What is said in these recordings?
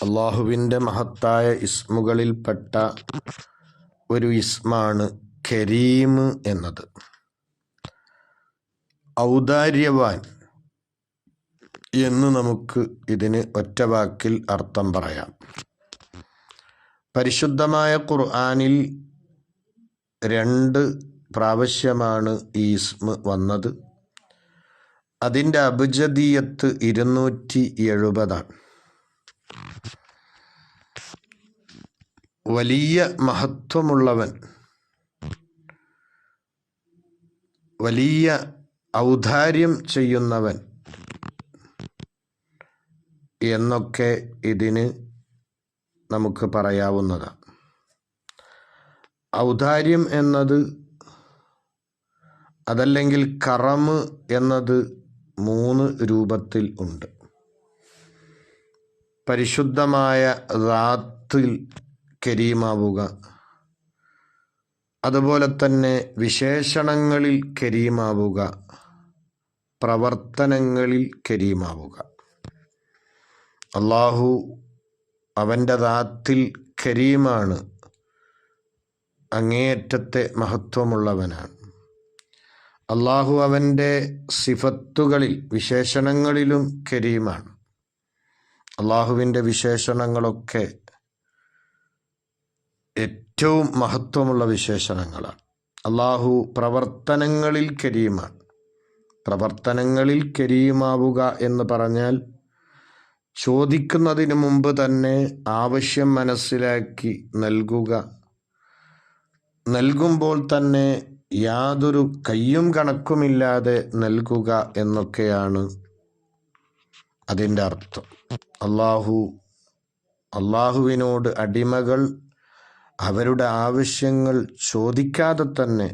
അള്ളാഹുവിൻ്റെ മഹത്തായ ഇസ്മുകളിൽപ്പെട്ട ഒരു ഇസ്മാണ് കരീം എന്നത്. ഔദാര്യവാൻ എന്ന് നമുക്ക് ഇതിന് ഒറ്റ വാക്കിൽ അർത്ഥം പറയാം. പരിശുദ്ധമായ ഖുർആനിൽ 2 പ്രാവശ്യമാണ് ഈ ഇസ്മ വന്നത്. അതിൻ്റെ അബ്ജദിയത്ത് 270 ആണ്. വലിയ മഹത്വമുള്ളവൻ, വലിയ ഔദാര്യം ചെയ്യുന്നവൻ എന്നൊക്കെ ഇതിന് നമുക്ക് പറയാവുന്നതാണ്. ഔദാര്യം എന്നത് അതല്ലെങ്കിൽ കറമ് എന്നത് 3 രൂപത്തിൽ ഉണ്ട്. പരിശുദ്ധമായ ദാത്തിൽ കരീമാവുക, അതുപോലെ തന്നെ വിശേഷണങ്ങളിൽ കരീമാവുക, പ്രവർത്തനങ്ങളിൽ കരീമാവുക. അള്ളാഹു അവൻ്റെ ദാത്തിൽ കരീമാണ്, അങ്ങേയറ്റത്തെ മഹത്വമുള്ളവനാണ്. അള്ളാഹു അവൻ്റെ സിഫത്തുകളിൽ, വിശേഷണങ്ങളിലും കരീമാണ്. അള്ളാഹുവിൻ്റെ വിശേഷണങ്ങളൊക്കെ ഏറ്റവും മഹത്വമുള്ള വിശേഷണങ്ങളാണ്. അള്ളാഹു പ്രവർത്തനങ്ങളിൽ കരീമാണ്. പ്രവർത്തനങ്ങളിൽ കരീമാവുക എന്ന് പറഞ്ഞാൽ ചോദിക്കുന്നതിന് മുമ്പ് തന്നെ ആവശ്യം മനസ്സിലാക്കി നൽകുക, നൽകുമ്പോൾ തന്നെ യാതൊരു കയ്യും കണക്കുമില്ലാതെ നൽകുക എന്നൊക്കെയാണ് അതിൻ്റെ അർത്ഥം. അള്ളാഹുവിനോട് അടിമകൾ അവരുടെ ആവശ്യങ്ങൾ ചോദിക്കാതെ തന്നെ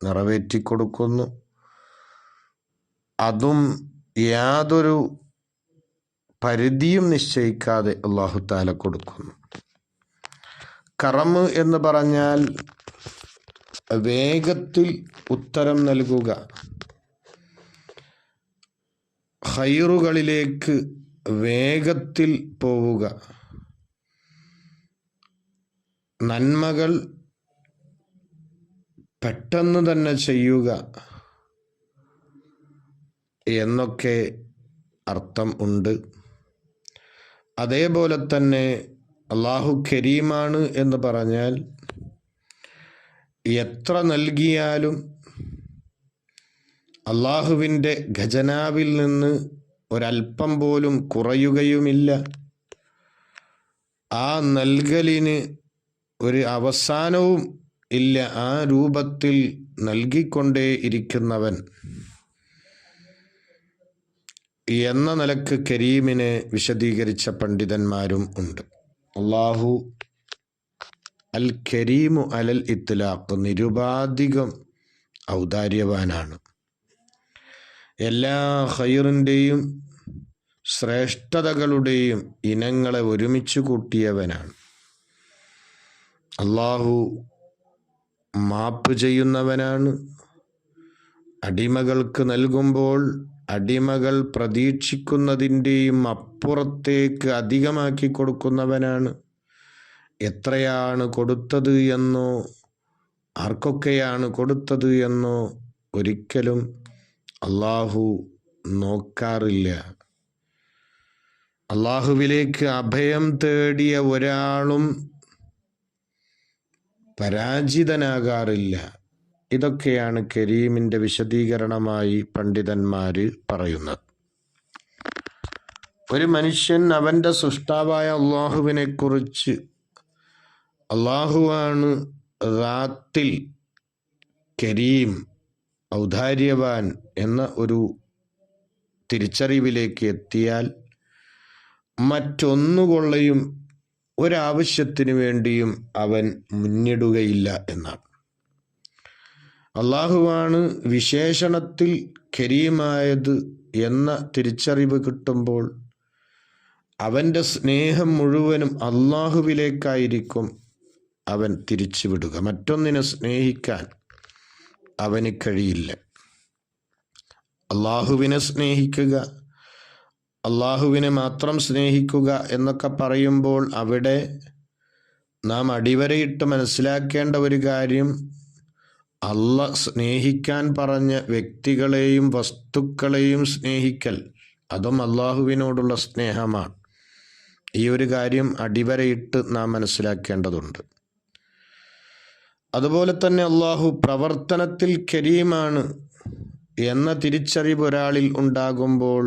നിറവേറ്റിക്കൊടുക്കുന്നു. അതും യാതൊരു പരിധിയും നിശ്ചയിക്കാതെ അള്ളാഹു തആല കൊടുക്കുന്നു. കറമ് എന്ന് പറഞ്ഞാൽ വേഗത്തിൽ ഉത്തരം നൽകുക, ഖൈറുകളിലേക്ക് വേഗത്തിൽ പോവുക, നന്മകൾ പെട്ടെന്ന് തന്നെ ചെയ്യുക എന്നൊക്കെ അർത്ഥം ഉണ്ട്. അതേപോലെ തന്നെ അള്ളാഹു കരീമാണ് എന്ന് പറഞ്ഞാൽ എത്ര നൽകിയാലും അള്ളാഹുവിൻ്റെ ഖജനാവിൽ നിന്ന് ഒരല്പം പോലും കുറയുകയുമില്ല. ആ നൽകലിന് ഒരു അവസാനവും ഇല്ല. ആ രൂപത്തിൽ നൽകിക്കൊണ്ടേ ഇരിക്കുന്നവൻ എന്ന നിലക്ക് കരീമിനെ വിശദീകരിച്ച പണ്ഡിതന്മാരും ഉണ്ട്. അള്ളാഹു അൽ കരീമു അലൽ ഇത്ലാഖ്, നിരുപാധികം ഔദാര്യവാനാണ്. എല്ലാ ഖൈറിൻ്റെയും ശ്രേഷ്ഠതകളുടെയും ഇനങ്ങളെ ഒരുമിച്ച് കൂട്ടിയവനാണ്. അള്ളാഹു മാപ്പ് ചെയ്യുന്നവനാണ്. അടിമകൾക്ക് നൽകുമ്പോൾ അടിമകൾ പ്രതീക്ഷിക്കുന്നതിൻ്റെയും അപ്പുറത്തേക്ക് അധികമാക്കി കൊടുക്കുന്നവനാണ്. എത്രയാണ് കൊടുത്തത് എന്നോ ആർക്കൊക്കെയാണ് കൊടുത്തത് എന്നോ ഒരിക്കലും അള്ളാഹു നോക്കാറില്ല. അള്ളാഹുവിലേക്ക് അഭയം തേടിയ ഒരാളും പരാജിതനാകാറില്ല. ഇതൊക്കെയാണ് കരീമിൻ്റെ വിശദീകരണമായി പണ്ഡിതന്മാർ പറയുന്നത്. ഒരു മനുഷ്യൻ അവൻ്റെ സൃഷ്ടാവായ അള്ളാഹുവിനെ കുറിച്ച് അള്ളാഹുവാണ് ദാത്തിൽ കരീം, ഔദാര്യവാൻ എന്ന ഒരു തിരിച്ചറിവിലേക്ക് എത്തിയാൽ മറ്റൊന്നുകൊള്ളയും ഒരാവശ്യത്തിന് വേണ്ടിയും അവൻ മുന്നിടുകയില്ല എന്നാണ്. അള്ളാഹുവാണ് വിശേഷണത്തിൽ കരീമായത് എന്ന തിരിച്ചറിവ് കിട്ടുമ്പോൾ അവൻ്റെ സ്നേഹം മുഴുവനും അള്ളാഹുവിലേക്കായിരിക്കും അവൻ തിരിച്ചുവിടുക. മറ്റൊന്നിനെ സ്നേഹിക്കാൻ അവന് കഴിയില്ല. അള്ളാഹുവിനെ സ്നേഹിക്കുക, അള്ളാഹുവിനെ മാത്രം സ്നേഹിക്കുക എന്നൊക്കെ പറയുമ്പോൾ അവിടെ നാം അടിവരയിട്ട് മനസ്സിലാക്കേണ്ട ഒരു കാര്യം, അള്ളാഹ് സ്നേഹിക്കാൻ പറഞ്ഞ വ്യക്തികളെയും വസ്തുക്കളെയും സ്നേഹിക്കൽ അതും അള്ളാഹുവിനോടുള്ള സ്നേഹമാണ്. ഈ ഒരു കാര്യം അടിവരയിട്ട് നാം മനസ്സിലാക്കേണ്ടതുണ്ട്. അതുപോലെ തന്നെ അള്ളാഹു പ്രവർത്തനത്തിൽ കരീമാണ് എന്ന തിരിച്ചറിവ് ഒരാളിൽ ഉണ്ടാകുമ്പോൾ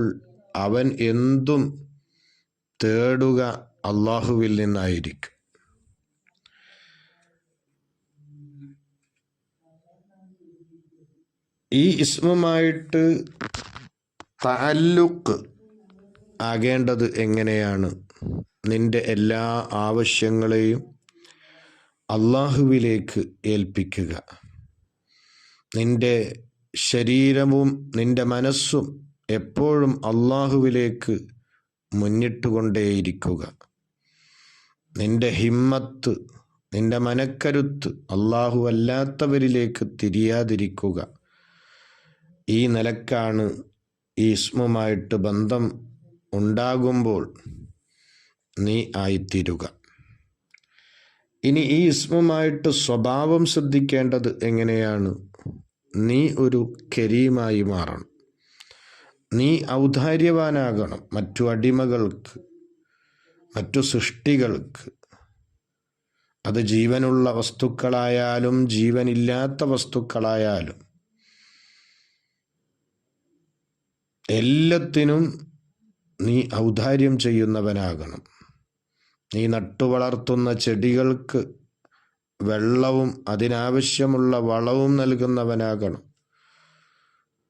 അവൻ എന്തും തേടുക അള്ളാഹുവിൽ നിന്നായിരിക്കും. ഈ ഇസ്മുമായിട്ട് തഅല്ലുഖ് ആകേണ്ടത് എങ്ങനെയാണ്? നിന്റെ എല്ലാ ആവശ്യങ്ങളെയും അള്ളാഹുവിലേക്ക് ഏൽപ്പിക്കുക. നിന്റെ ശരീരവും നിന്റെ മനസ്സും എപ്പോഴും അള്ളാഹുവിലേക്ക് മുന്നിട്ടുകൊണ്ടേയിരിക്കുക. നിന്റെ ഹിമ്മത്ത്, നിന്റെ മനക്കരുത്ത് അള്ളാഹു അല്ലാത്തവരിലേക്ക് തിരിയാതിരിക്കുക. ഈ നിലക്കാണ് ഈ ഇസ്മുമായിട്ട് ബന്ധം ഉണ്ടാകുമ്പോൾ നീ ആയിത്തീരുക. ഇനി ഈ ഇസ്മുമായിട്ട് സ്വഭാവം ശ്രദ്ധിക്കേണ്ടത് എങ്ങനെയാണ്? നീ ഒരു കരീമായി മാറണം. നീ ഔദാര്യവാനാകണം മറ്റു അടിമകൾക്ക്, മറ്റു സൃഷ്ടികൾക്ക്. അത് ജീവനുള്ള വസ്തുക്കളായാലും ജീവനില്ലാത്ത വസ്തുക്കളായാലും എല്ലാത്തിനും നീ ഔദാര്യം ചെയ്യുന്നവനാകണം. നീ നട്ടുവളർത്തുന്ന ചെടികൾക്ക് വെള്ളവും അതിനാവശ്യമുള്ള വളവും നൽകുന്നവനാകണം.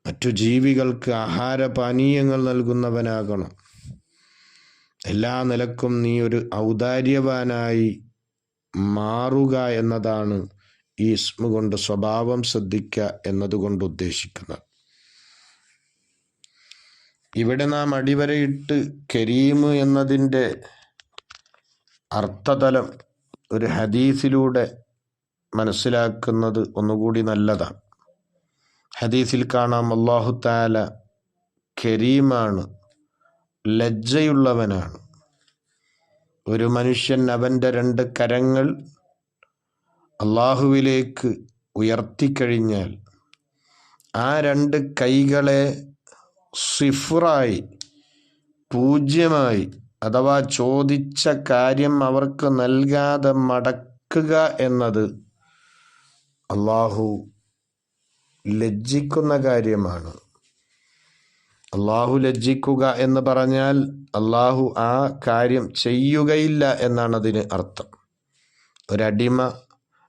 മറ്റു ജീവികൾക്ക് ആഹാരപാനീയങ്ങൾ നൽകുന്നവനാകണം. എല്ലാ നിലക്കും നീ ഒരു ഔദാര്യവാനായി മാറുക എന്നതാണ് ഈ ഇസ്മു കൊണ്ട് സ്വഭാവം ശ്രദ്ധിക്കുക എന്നതുകൊണ്ട് ഉദ്ദേശിക്കുന്നത്. ഇവിടെ നാം അടിവരയിട്ട് കരീം എന്നതിൻ്റെ അർത്ഥതലം ഒരു ഹദീസിലൂടെ മനസ്സിലാക്കുന്നത് ഒന്നുകൂടി നല്ലതാണ്. ഹദീസിൽ കാണാം, അല്ലാഹു തആല കരീമാണ്, ലജ്ജയുള്ളവനാണ്. ഒരു മനുഷ്യൻ അവൻ്റെ 2 കരങ്ങൾ അള്ളാഹുവിലേക്ക് ഉയർത്തിക്കഴിഞ്ഞാൽ ആ 2 കൈകളെ സിഫറായി, 0മായി, അഥവാ ചോദിച്ച കാര്യം അവർക്ക് നൽകാതെ മടക്കുക എന്നത് അള്ളാഹു ലജ്ജിക്കുന്ന കാര്യമാണ്. അള്ളാഹു ലജ്ജിക്കുക എന്ന് പറഞ്ഞാൽ അള്ളാഹു ആ കാര്യം ചെയ്യുകയില്ല എന്നാണ് അതിന് അർത്ഥം. ഒരടിമ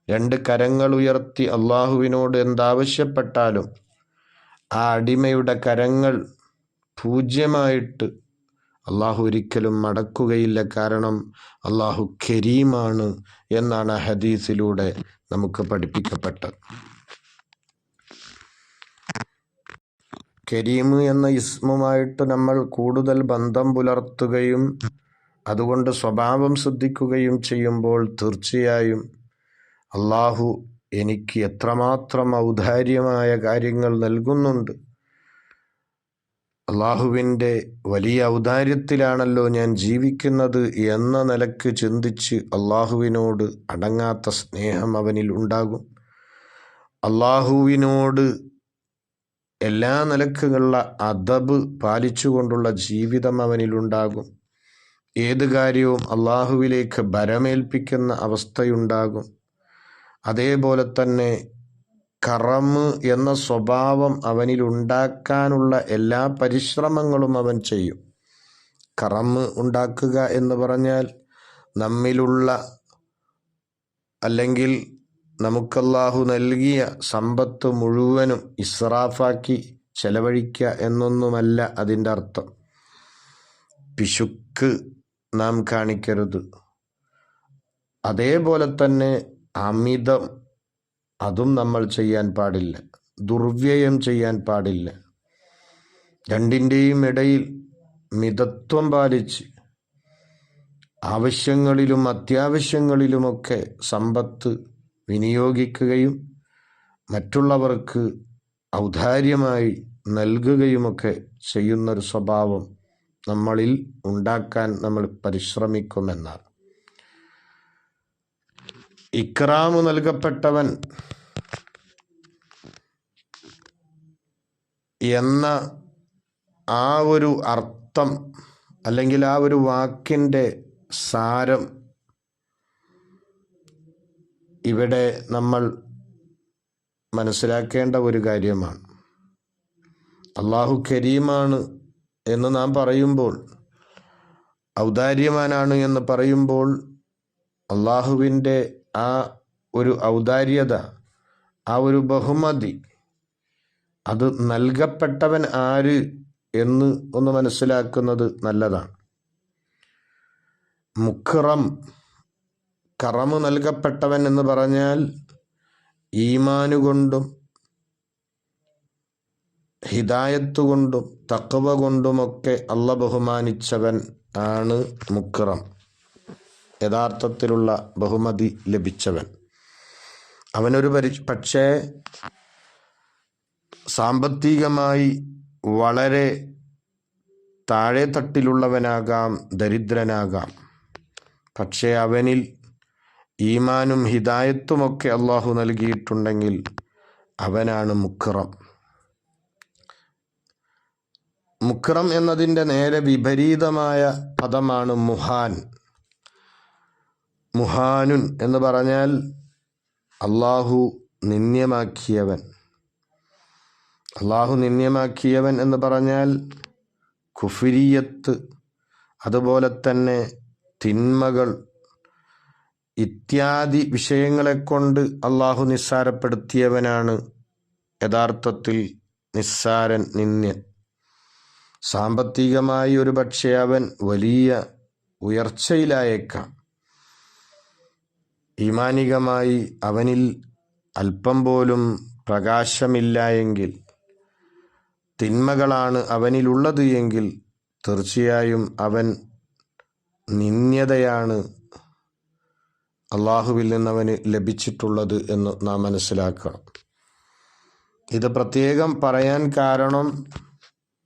2 കരങ്ങൾ ഉയർത്തി അള്ളാഹുവിനോട് എന്താവശ്യപ്പെട്ടാലും ആ അടിമയുടെ കരങ്ങൾ 0മായിട്ട് അള്ളാഹു ഒരിക്കലും മടക്കുകയില്ല. കാരണം അള്ളാഹു കരീമാണ് എന്നാണ് ഹദീസിലൂടെ നമുക്ക് പഠിപ്പിക്കപ്പെട്ടത്. കരീം എന്ന ഇസ്മുമായിട്ട് നമ്മൾ കൂടുതൽ ബന്ധം പുലർത്തുകയും അതുകൊണ്ട് സ്വഭാവം ശ്രദ്ധിക്കുകയും ചെയ്യുമ്പോൾ തീർച്ചയായും അള്ളാഹു എനിക്ക് എത്രമാത്രം ഔദാര്യമായ കാര്യങ്ങൾ നൽകുന്നുണ്ട്, അള്ളാഹുവിൻ്റെ വലിയ ഔദാര്യത്തിലാണല്ലോ ഞാൻ ജീവിക്കുന്നത് എന്ന നിലക്ക് ചിന്തിച്ച് അള്ളാഹുവിനോട് അടങ്ങാത്ത സ്നേഹം അവനിൽ ഉണ്ടാകും. അള്ളാഹുവിനോട് എല്ലാ നിലക്കുള്ള അദബ് പാലിച്ചുകൊണ്ടുള്ള ജീവിതം അവനിലുണ്ടാകും. ഏത് കാര്യവും അള്ളാഹുവിലേക്ക് ഭരമേൽപ്പിക്കുന്ന അവസ്ഥയുണ്ടാകും. അതേപോലെ തന്നെ കറമ് എന്ന സ്വഭാവം അവനിൽ ഉണ്ടാക്കാനുള്ള എല്ലാ പരിശ്രമങ്ങളും അവൻ ചെയ്യും. കറമ് ഉണ്ടാക്കുക എന്ന് പറഞ്ഞാൽ നമ്മിലുള്ള അല്ലെങ്കിൽ നമുക്കല്ലാഹു നൽകിയ സമ്പത്ത് മുഴുവനും ഇസ്രാഫാക്കി ചെലവഴിക്കുക എന്നൊന്നുമല്ല അതിൻ്റെ അർത്ഥം. പിശുക്ക് നാം കാണിക്കരുത്. അതേപോലെ തന്നെ അമിതം അതും നമ്മൾ ചെയ്യാൻ പാടില്ല. ദുർവ്യയം ചെയ്യാൻ പാടില്ല. രണ്ടിൻ്റെയും ഇടയിൽ മിതത്വം പാലിച്ച് ആവശ്യങ്ങളിലും അത്യാവശ്യങ്ങളിലുമൊക്കെ സമ്പത്ത് വിനിയോഗിക്കുകയും മറ്റുള്ളവർക്ക് ഔദാര്യമായി നൽകുകയുമൊക്കെ ചെയ്യുന്നൊരു സ്വഭാവം നമ്മളിൽ ഉണ്ടാക്കാൻ നമ്മൾ പരിശ്രമിക്കുമെന്നാണ്. ഇക്റാമ് നൽകപ്പെട്ടവൻ എന്ന ആ ഒരു അർത്ഥം അല്ലെങ്കിൽ ആ ഒരു വാക്കിൻ്റെ സാരം ഇവിടെ നമ്മൾ മനസ്സിലാക്കേണ്ട ഒരു കാര്യമാണ്. അള്ളാഹു കരീമാണ് എന്ന് നാം പറയുമ്പോൾ, ഔദാര്യവാനാണ് എന്ന് പറയുമ്പോൾ, അള്ളാഹുവിൻ്റെ ആ ഒരു ഔദാര്യത, ആ ഒരു ബഹുമതി, അത് നൽകപ്പെട്ടവൻ ആര് എന്ന് ഒന്ന് മനസ്സിലാക്കുന്നത് നല്ലതാണ്. മുക്റം, കറമ് നൽകപ്പെട്ടവൻ എന്ന് പറഞ്ഞാൽ ഈമാനുകൊണ്ടും ഹിദായത്ത് കൊണ്ടും തഖ്വ കൊണ്ടുമൊക്കെ അള്ളാഹ് ബഹുമാനിച്ചവൻ ആണ് മുക്റം, യഥാർത്ഥത്തിലുള്ള ബഹുമതി ലഭിച്ചവൻ. അവനൊരു പക്ഷേ സാമ്പത്തികമായി വളരെ താഴെ തട്ടിലുള്ളവനാകാം, ദരിദ്രനാകാം. പക്ഷേ അവനിൽ ഈമാനും ഹിദായത്തുമൊക്കെ അള്ളാഹു നൽകിയിട്ടുണ്ടെങ്കിൽ അവനാണ് മുക്റം. മുക്റം എന്നതിൻ്റെ നേരെ വിപരീതമായ പദമാണ് മുഹാൻ. മുഹാനുൻ എന്ന് പറഞ്ഞാൽ അള്ളാഹു നിന്ദ്യമാക്കിയവൻ. അള്ളാഹു നിന്ദ്യമാക്കിയവൻ എന്ന് പറഞ്ഞാൽ കുഫ്രിയത്ത്, അതുപോലെ തന്നെ തിന്മകൾ ഇത്യാദി വിഷയങ്ങളെ കൊണ്ട് അള്ളാഹു നിസ്സാരപ്പെടുത്തിയവനാണ് യഥാർത്ഥത്തിൽ നിസ്സാരൻ, നിന്ദ്യൻ. സാമ്പത്തികമായി ഒരു പക്ഷേ അവൻ വലിയ ഉയർച്ചയിലായേക്കാം. ഈമാനികമായി അവനിൽ അല്പം പോലും പ്രകാശമില്ല എങ്കിൽ, തിന്മകളാണ് അവനിലുള്ളത് എങ്കിൽ തീർച്ചയായും അവൻ നിന്ദ്യതയാണ് അള്ളാഹുവിൽ നിന്നവന് ലഭിച്ചിട്ടുള്ളത് എന്ന് നാം മനസ്സിലാക്കണം. ഇത് പ്രത്യേകം പറയാൻ കാരണം,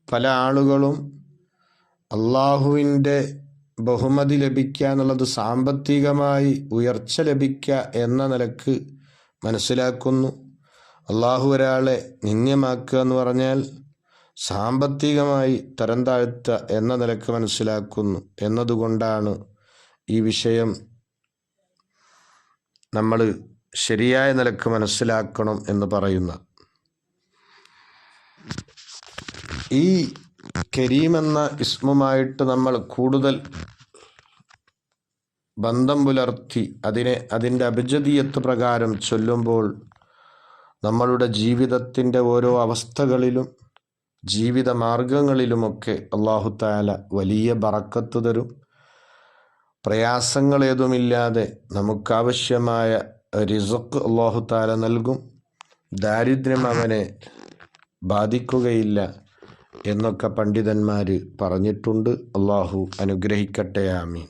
പല ആളുകളും അള്ളാഹുവിൻ്റെ ബഹുമതി ലഭിക്കുക എന്നുള്ളത് സാമ്പത്തികമായി ഉയർച്ച ലഭിക്കുക എന്ന നിലക്ക് മനസ്സിലാക്കുന്നു. അള്ളാഹു ഒരാളെ നിന്ദ്യമാക്കുക എന്ന് പറഞ്ഞാൽ സാമ്പത്തികമായി തരം താഴ്ത്തുക എന്ന നിലക്ക് മനസ്സിലാക്കുന്നു. എന്നതുകൊണ്ടാണ് ഈ വിഷയം നമ്മൾ ശരിയായ നിലക്ക് മനസ്സിലാക്കണം എന്ന് പറയുന്നത്. ഈ കരീം എന്ന ഇസ്മുമായിട്ട് നമ്മൾ കൂടുതൽ ബന്ധം പുലർത്തി അതിൻ്റെ അബജദിയത്ത് പ്രകാരം ചൊല്ലുമ്പോൾ നമ്മളുടെ ജീവിതത്തിൻ്റെ ഓരോ അവസ്ഥകളിലും ജീവിത മാർഗങ്ങളിലുമൊക്കെ അല്ലാഹു തആല വലിയ ബറക്കത്ത് തരും. പ്രയാസങ്ങളേതുമില്ലാതെ നമുക്കാവശ്യമായ റിസ്ഖ് അല്ലാഹു തആല നൽകും. ദാരിദ്ര്യം അവനെ ബാധിക്കുകയില്ല എന്നൊക്കെ പണ്ഡിതന്മാർ പറഞ്ഞിട്ടുണ്ട്. അല്ലാഹു അനുഗ്രഹിക്കട്ടെ. ആമീൻ.